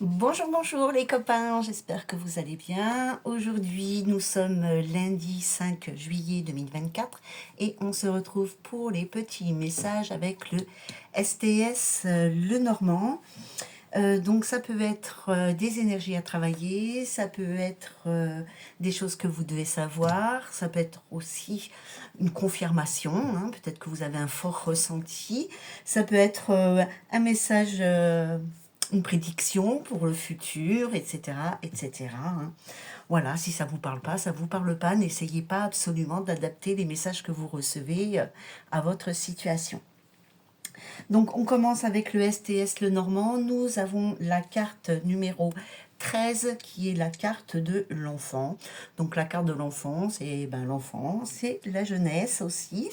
Bonjour, bonjour les copains, j'espère que vous allez bien. Aujourd'hui, nous sommes lundi 5 juillet 2024 et on se retrouve pour les petits messages avec le STS Lenormand. Donc ça peut être des énergies à travailler, ça peut être des choses que vous devez savoir, ça peut être aussi une confirmation, hein, peut-être que vous avez un fort ressenti, ça peut être un message, une prédiction pour le futur, etc. etc. hein. Voilà, si ça ne vous parle pas, ça ne vous parle pas, n'essayez pas absolument d'adapter les messages que vous recevez à votre situation. Donc on commence avec le STS Lenormand. Nous avons la carte numéro 13 qui est la carte de l'enfant. Donc la carte de l'enfant, c'est l'enfant, c'est la jeunesse aussi.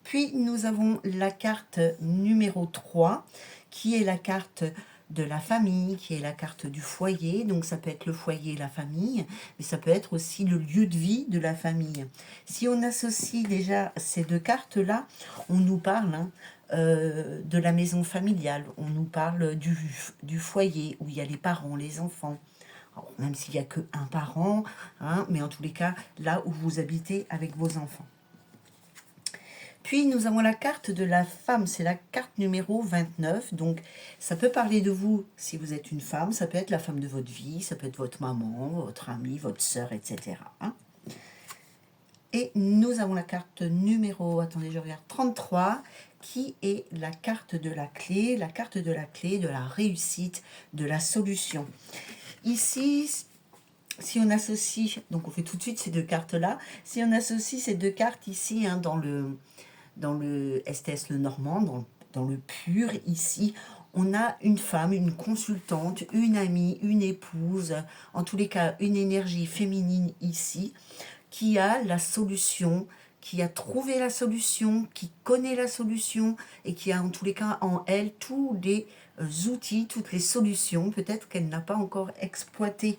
Puis nous avons la carte numéro 3 qui est la carte de la famille, qui est la carte du foyer. Donc ça peut être le foyer et la famille, mais ça peut être aussi le lieu de vie de la famille. Si on associe déjà ces deux cartes-là, on nous parle de la maison familiale, on nous parle du foyer où il y a les parents, les enfants. Alors, même s'il n'y a qu'un parent, hein, mais en tous les cas, là où vous habitez avec vos enfants. Puis nous avons la carte de la femme, c'est la carte numéro 29. Donc ça peut parler de vous si vous êtes une femme, ça peut être la femme de votre vie, ça peut être votre maman, votre amie, votre sœur, etc. Et nous avons la carte numéro, attendez, je regarde, 33, qui est la carte de la clé de la réussite, de la solution. Ici, si on associe, donc on fait tout de suite ces deux cartes-là, si on associe ces deux cartes ici dans le STS Lenormand, dans le pur, ici, on a une femme, une consultante, une amie, une épouse, en tous les cas une énergie féminine ici, qui a la solution, qui a trouvé la solution, qui connaît la solution et qui a en tous les cas en elle tous les outils, toutes les solutions. Peut-être qu'elle n'a pas encore exploité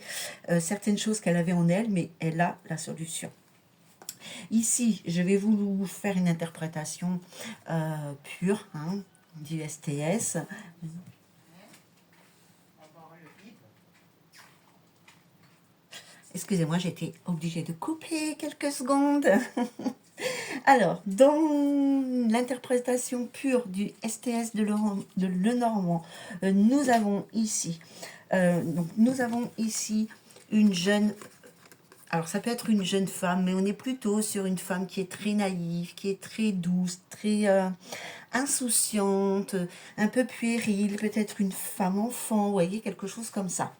certaines choses qu'elle avait en elle, mais elle a la solution. Ici, je vais vous faire une interprétation pure du STS. Excusez-moi, j'ai été obligée de couper quelques secondes. Alors, dans l'interprétation pure du STS de Lenormand, nous avons ici, une jeune. Alors, ça peut être une jeune femme, mais on est plutôt sur une femme qui est très naïve, qui est très douce, très insouciante, un peu puérile, peut-être une femme-enfant, vous voyez, quelque chose comme ça.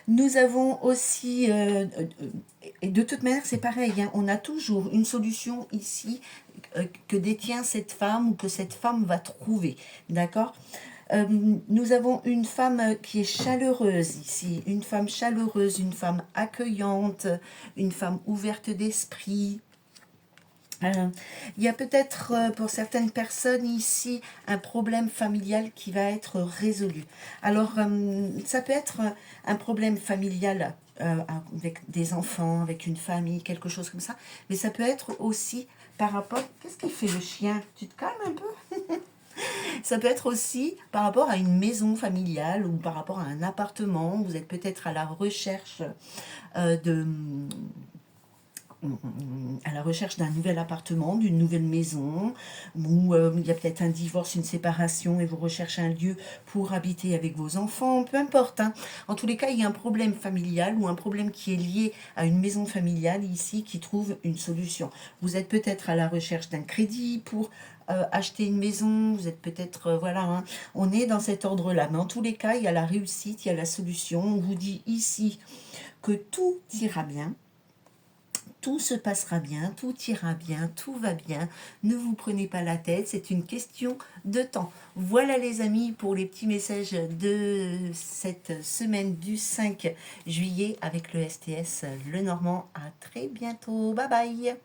Nous avons aussi, et de toute manière c'est pareil, on a toujours une solution ici que détient cette femme ou que cette femme va trouver, d'accord. Nous avons une femme qui est chaleureuse ici, une femme chaleureuse, une femme accueillante, une femme ouverte d'esprit. Il y a peut-être pour certaines personnes ici un problème familial qui va être résolu. Alors ça peut être un problème familial avec des enfants, avec une famille, quelque chose comme ça, mais ça peut être aussi par rapport... Qu'est-ce qu'il fait le chien? Tu te calmes un peu? Ça peut être aussi par rapport à une maison familiale ou par rapport à un appartement. Vous êtes peut-être à la recherche d'un nouvel appartement, d'une nouvelle maison, ou il y a peut-être un divorce, une séparation et vous recherchez un lieu pour habiter avec vos enfants, peu importe. En tous les cas, il y a un problème familial ou un problème qui est lié à une maison familiale ici qui trouve une solution. Vous êtes peut-être à la recherche d'un crédit pour acheter une maison, vous êtes peut-être, on est dans cet ordre-là. Mais en tous les cas, il y a la réussite, il y a la solution. On vous dit ici que tout ira bien. Tout se passera bien, tout ira bien, tout va bien. Ne vous prenez pas la tête, c'est une question de temps. Voilà les amis pour les petits messages de cette semaine du 5 juillet avec le STS Lenormand. À très bientôt, bye bye.